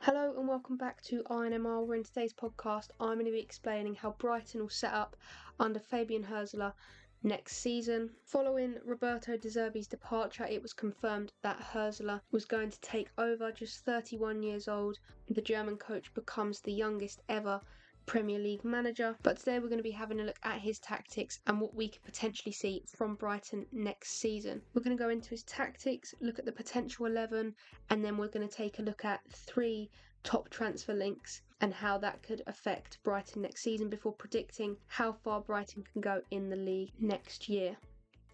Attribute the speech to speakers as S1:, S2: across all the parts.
S1: Hello and welcome back to inmr, where in today's podcast I'm going to be explaining how Brighton will set up under Fabian Hurzeler next season. Following Roberto De Zerbi's departure, it was confirmed that Hurzeler was going to take over. Just 31 years old, the German coach becomes the youngest ever Premier League manager. But today we're going to be having a look at his tactics and what we could potentially see from Brighton next season. We're going to go into his tactics, look at the potential 11, and then we're going to take a look at 3 top transfer links and how that could affect Brighton next season before predicting how far Brighton can go in the league next year.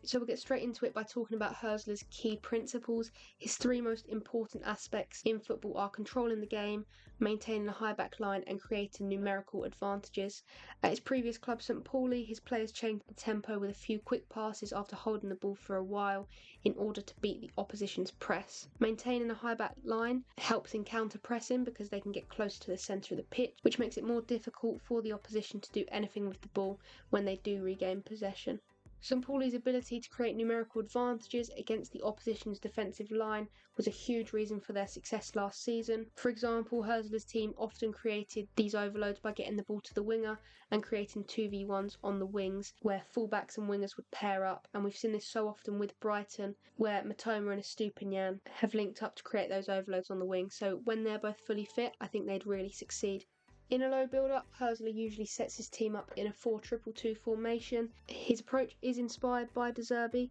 S1: So we'll get straight into it by talking about Hurzeler's key principles. His 3 most important aspects in football are controlling the game, maintaining a high back line and creating numerical advantages. At his previous club St Pauli, his players changed the tempo with a few quick passes after holding the ball for a while in order to beat the opposition's press. Maintaining a high back line helps in counter pressing because they can get closer to the centre of the pitch, which makes it more difficult for the opposition to do anything with the ball when they do regain possession. St Pauli's ability to create numerical advantages against the opposition's defensive line was a huge reason for their success last season. For example, Hurzeler's team often created these overloads by getting the ball to the winger and creating 2v1s on the wings where fullbacks and wingers would pair up, and we've seen this so often with Brighton where Matoma and Estupiñán have linked up to create those overloads on the wing. So when they're both fully fit, I think they'd really succeed. In a low build-up, Hurzeler usually sets his team up in a 4-2-2 formation. His approach is inspired by De Zerbi,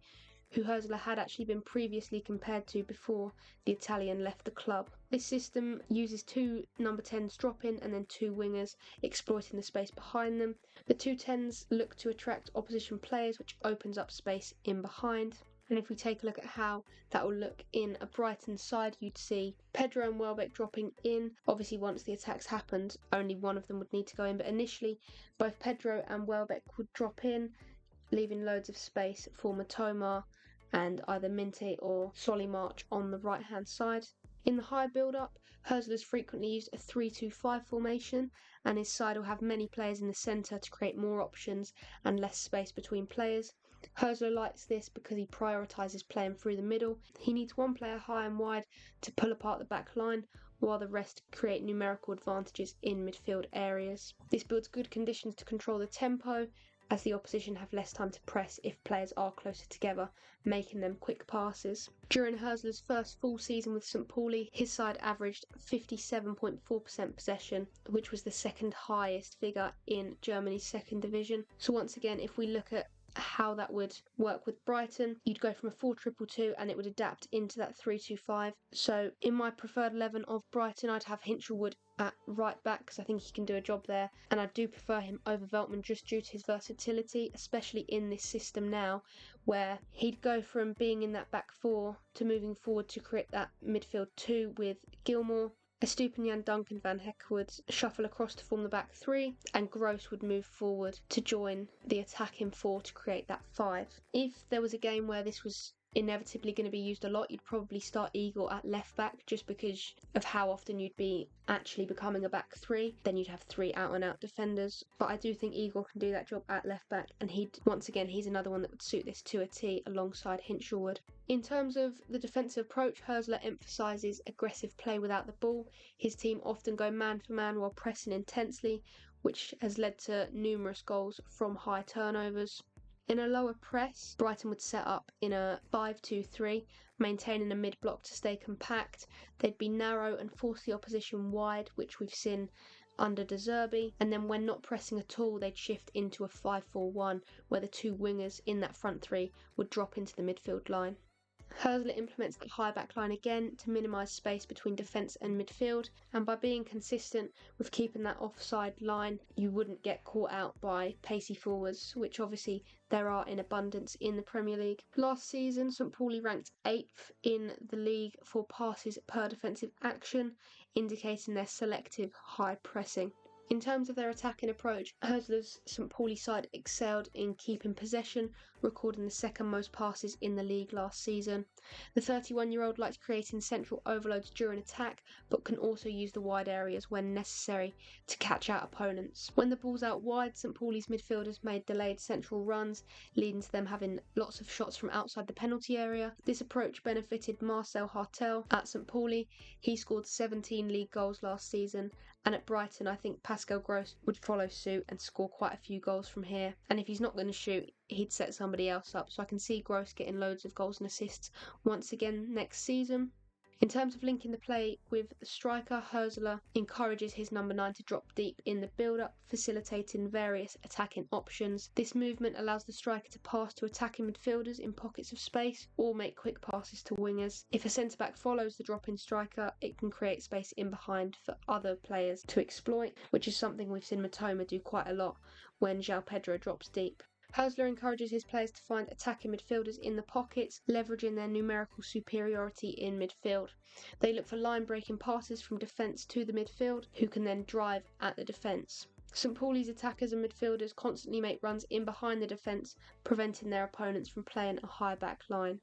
S1: who Hurzeler had actually been previously compared to before the Italian left the club. This system uses 2 number 10s drop-in and then 2 wingers, exploiting the space behind them. The 2 10s look to attract opposition players, which opens up space in behind. And if we take a look at how that will look in a Brighton side, you'd see Pedro and Welbeck dropping in. Obviously, once the attacks happened, only one of them would need to go in. But initially, both Pedro and Welbeck would drop in, leaving loads of space for Matoma and either Minte or Solly March on the right-hand side. In the high build-up, Hurzeler's frequently used a 3-2-5 formation, and his side will have many players in the centre to create more options and less space between players. Hurzeler likes this because he prioritises playing through the middle. He needs one player high and wide to pull apart the back line, while the rest create numerical advantages in midfield areas. This builds good conditions to control the tempo, as the opposition have less time to press if players are closer together, making them quick passes. During Hurzeler's first full season with St Pauli, his side averaged 57.4% possession, which was the second highest figure in Germany's second division. So once again, if we look at how that would work with Brighton, you'd go from a 4-2-2 and it would adapt into that 3-2-5. So in my preferred 11 of Brighton, I'd have Hinchelwood at right back because I think he can do a job there, and I do prefer him over Veltman just due to his versatility, especially in this system now where he'd go from being in that back 4 to moving forward to create that midfield 2 with Gilmour. Estupiñán, Dunk and Van Hecke would shuffle across to form the back 3, and Gross would move forward to join the attacking 4 to create that 5. If there was a game where this was inevitably going to be used a lot, you'd probably start Igor at left back just because of how often you'd be actually becoming a back 3. Then you'd have 3 out and out defenders, but I do think Igor can do that job at left back, and he's another one that would suit this to a T alongside Hinchelwood. In terms of the defensive approach, Hurzeler emphasises aggressive play without the ball. His team often go man for man while pressing intensely, which has led to numerous goals from high turnovers. In a lower press, Brighton would set up in a 5-2-3, maintaining a mid-block to stay compact. They'd be narrow and force the opposition wide, which we've seen under De Zerbi, and then when not pressing at all, they'd shift into a 5-4-1, where the 2 wingers in that front 3 would drop into the midfield line. Hurzeler implements the high back line again to minimise space between defence and midfield, and by being consistent with keeping that offside line, you wouldn't get caught out by pacey forwards, which obviously there are in abundance in the Premier League. Last season, St Pauli ranked 8th in the league for passes per defensive action, indicating their selective high pressing. In terms of their attacking approach, Hurzeler's St Pauli side excelled in keeping possession, recording the second most passes in the league last season. The 31-year-old likes creating central overloads during attack, but can also use the wide areas when necessary to catch out opponents. When the ball's out wide, St Pauli's midfielders made delayed central runs, leading to them having lots of shots from outside the penalty area. This approach benefited Marcel Hartel at St Pauli. He scored 17 league goals last season, and at Brighton I think Pascal Gross would follow suit and score quite a few goals from here. And if he's not going to shoot, he'd set somebody else up, so I can see Gross getting loads of goals and assists once again next season. In terms of linking the play with the striker, Hurzeler encourages his number 9 to drop deep in the build-up, facilitating various attacking options. This movement allows the striker to pass to attacking midfielders in pockets of space or make quick passes to wingers. If a centre-back follows the drop-in striker, it can create space in behind for other players to exploit, which is something we've seen Matoma do quite a lot when João Pedro drops deep. Hurzeler encourages his players to find attacking midfielders in the pockets, leveraging their numerical superiority in midfield. They look for line-breaking passes from defence to the midfield, who can then drive at the defence. St Pauli's attackers and midfielders constantly make runs in behind the defence, preventing their opponents from playing a high back line.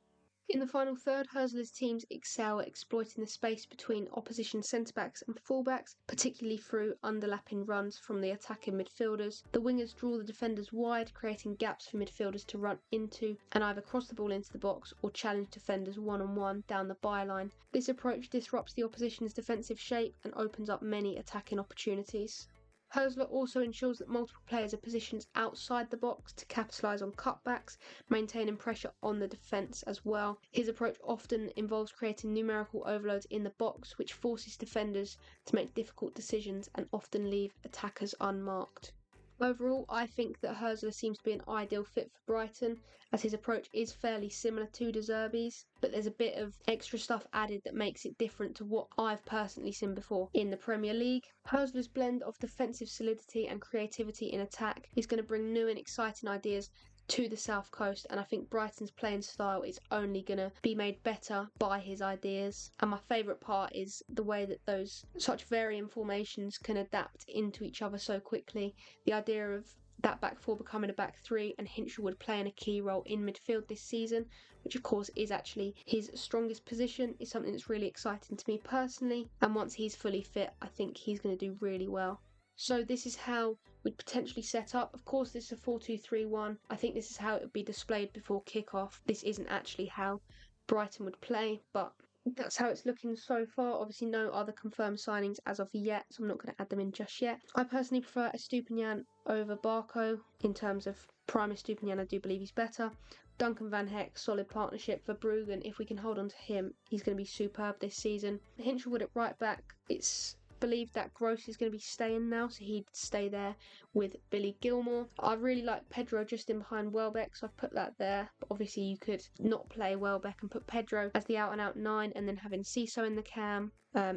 S1: In the final third, Hurzeler's teams excel at exploiting the space between opposition centre-backs and full-backs, particularly through underlapping runs from the attacking midfielders. The wingers draw the defenders wide, creating gaps for midfielders to run into and either cross the ball into the box or challenge defenders one-on-one down the byline. This approach disrupts the opposition's defensive shape and opens up many attacking opportunities. Hurzeler also ensures that multiple players are positioned outside the box to capitalise on cutbacks, maintaining pressure on the defence as well. His approach often involves creating numerical overloads in the box, which forces defenders to make difficult decisions and often leave attackers unmarked. Overall, I think that Hurzeler seems to be an ideal fit for Brighton, as his approach is fairly similar to De Zerbi's, but there's a bit of extra stuff added that makes it different to what I've personally seen before in the Premier League. Hurzeler's blend of defensive solidity and creativity in attack is going to bring new and exciting ideas to the South Coast, and I think Brighton's playing style is only going to be made better by his ideas. And my favourite part is the way that those such varying formations can adapt into each other so quickly. The idea of that back four becoming a back three and Hinshelwood playing a key role in midfield this season, which of course is actually his strongest position, is something that's really exciting to me personally, and once he's fully fit I think he's going to do really well. So this is how we'd potentially set up. Of course this is a 4-2-3-1. I think this is how it would be displayed before kick-off. This isn't actually how Brighton would play, but that's how it's looking so far. Obviously no other confirmed signings as of yet, so I'm not going to add them in just yet. I personally prefer Estupiñán over Barco. In terms of prime Estupiñán, I do believe he's better. Duncan Van Heck, solid partnership for Bruggen. If we can hold on to him, he's going to be superb this season. Hinshelwood at right back, it's believed that Gross is going to be staying now, so he'd stay there with Billy Gilmore. I really like Pedro just in behind Welbeck, so I've put that there. But obviously you could not play Welbeck and put Pedro as the out-and-out 9 and then having Ciso in the cam.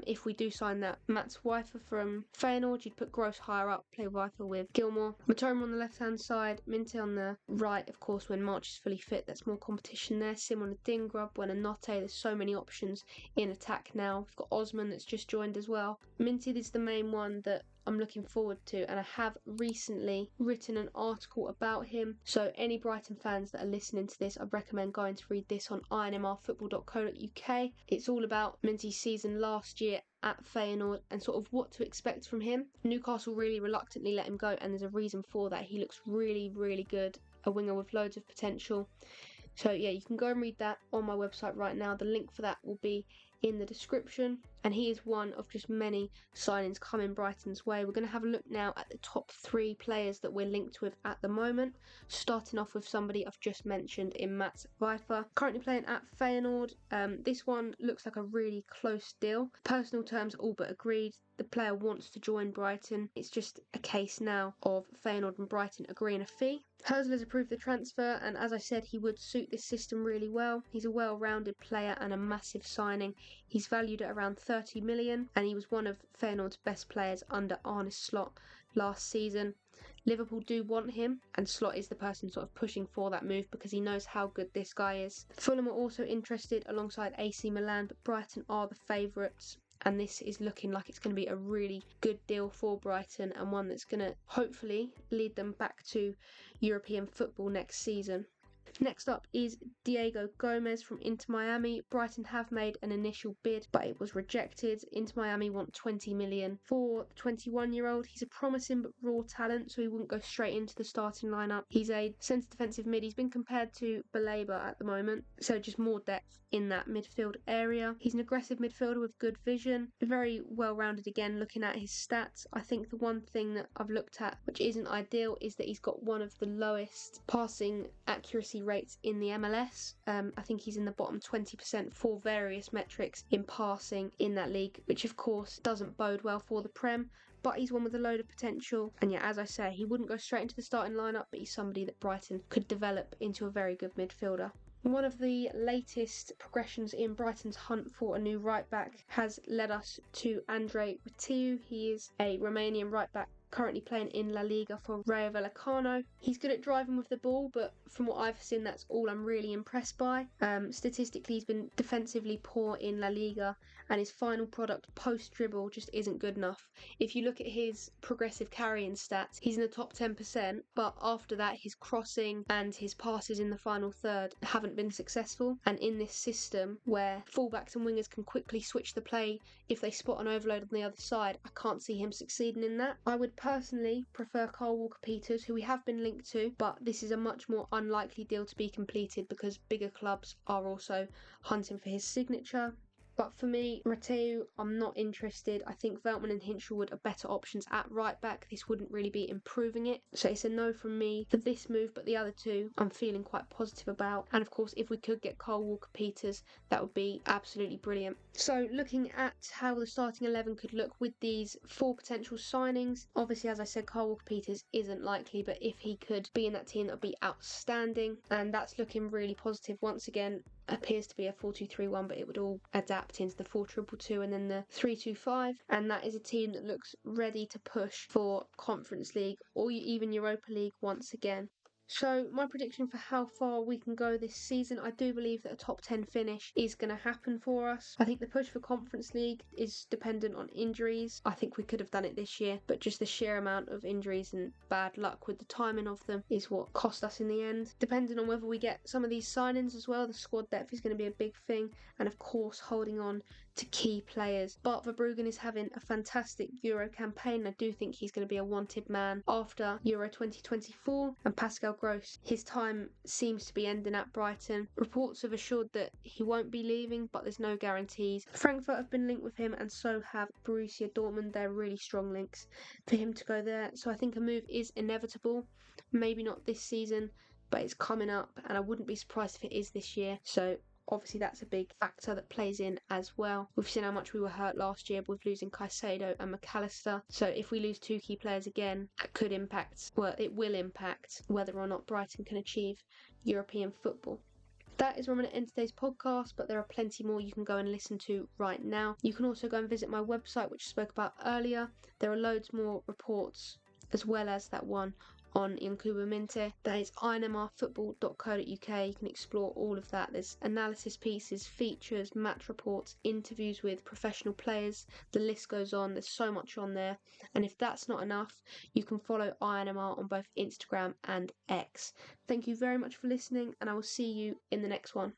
S1: If we do sign that Mats Wifer from Feyenoord, you'd put Gross higher up, play Wifer with Gilmore. Matoma on the left-hand side, Minte on the right, of course, when March is fully fit, that's more competition there. Sim on the Dingrub, Buonanotte, there's so many options in attack now. We've got Osman that's just joined as well. Minte is the main one that I'm looking forward to, and I have recently written an article about him, so any Brighton fans that are listening to this, I recommend going to read this on inmr.journalist.co.uk. It's all about Minty's season last year at Feyenoord and sort of what to expect from him. Newcastle really reluctantly let him go, and there's a reason for that. He looks really, really good, a winger with loads of potential. So yeah, you can go and read that on my website right now. The link for that will be in the description, and he is one of just many signings coming Brighton's way. We're going to have a look now at the top 3 players that we're linked with at the moment, starting off with somebody I've just mentioned in Mats Wifer, currently playing at Feyenoord. This one looks like a really close deal. Personal terms all but agreed. The player wants to join Brighton. It's just a case now of Feyenoord and Brighton agreeing a fee. Hurzeler's approved the transfer, and as I said, he would suit this system really well. He's a well-rounded player and a massive signing. He's valued at around 30 million, and he was one of Feyenoord's best players under Arne Slot last season. Liverpool do want him, and Slot is the person sort of pushing for that move because he knows how good this guy is. Fulham are also interested alongside AC Milan, but Brighton are the favourites. And this is looking like it's going to be a really good deal for Brighton, and one that's going to hopefully lead them back to European football next season. Next up is Diego Gomez from Inter Miami. Brighton have made an initial bid, but it was rejected. Inter Miami want 20 million for the 21-year-old. He's a promising but raw talent, so he wouldn't go straight into the starting lineup. He's a centre defensive mid. He's been compared to Baleba at the moment, so just more depth in that midfield area. He's an aggressive midfielder with good vision, very well-rounded again. Looking at his stats, I think the one thing that I've looked at which isn't ideal is that he's got one of the lowest passing accuracy rates in the MLS. I think he's in the bottom 20% for various metrics in passing in that league, which of course doesn't bode well for the Prem, but he's one with a load of potential. And yeah, as I say, he wouldn't go straight into the starting lineup, but he's somebody that Brighton could develop into a very good midfielder. One of the latest progressions in Brighton's hunt for a new right back has led us to Andrei Ratiu. He is a Romanian right back currently playing in La Liga for Rayo Vallecano. He's good at driving with the ball, but from what I've seen, that's all I'm really impressed by. Statistically, he's been defensively poor in La Liga, and his final product post-dribble just isn't good enough. If you look at his progressive carrying stats, he's in the top 10%, but after that, his crossing and his passes in the final third haven't been successful. And in this system, where fullbacks and wingers can quickly switch the play if they spot an overload on the other side, I can't see him succeeding in that. I would personally prefer Kyle Walker-Peters, who we have been linked to, but this is a much more unlikely deal to be completed because bigger clubs are also hunting for his signature. But for me, Ratiu, I'm not interested. I think Veltman and Hinshelwood are better options at right back. This wouldn't really be improving it. So it's a no from me for this move, but the other two I'm feeling quite positive about. And of course, if we could get Kyle Walker-Peters, that would be absolutely brilliant. So looking at how the starting 11 could look with these 4 potential signings, obviously, as I said, Kyle Walker-Peters isn't likely, but if he could be in that team, that would be outstanding. And that's looking really positive. Once again, appears to be a 4-2-3-1, but it would all adapt into the 4-2-2 and then the 3-2-5, and that is a team that looks ready to push for Conference League or even Europa League once again. So my prediction for how far we can go this season, I do believe that a top 10 finish is going to happen for us. I think the push for Conference League is dependent on injuries. I think we could have done it this year, but just the sheer amount of injuries and bad luck with the timing of them is what cost us in the end. Depending on whether we get some of these signings as well, the squad depth is going to be a big thing, and of course holding on to key players. Bart Verbruggen is having a fantastic Euro campaign. I do think he's going to be a wanted man after Euro 2024, and Pascal Gross, his time seems to be ending at Brighton. Reports have assured that he won't be leaving, but there's no guarantees. Frankfurt have been linked with him, and so have Borussia Dortmund. They're really strong links for him to go there, so I think a move is inevitable. Maybe not this season, but it's coming up, and I wouldn't be surprised if it is this year. So obviously that's a big factor that plays in as well. We've seen how much we were hurt last year with losing Caicedo and McAllister. So if we lose 2 key players again, that could impact, well, it will impact whether or not Brighton can achieve European football. That is where I'm going to end today's podcast, but there are plenty more you can go and listen to right now. You can also go and visit my website, which I spoke about earlier. There are loads more reports as well as that one on Yankuba Minte. That is inmr.journalist.co.uk. You can explore all of that. There's analysis pieces, features, match reports, interviews with professional players. The list goes on. There's so much on there. And if that's not enough, you can follow INMR on both Instagram and X. Thank you very much for listening, and I will see you in the next one.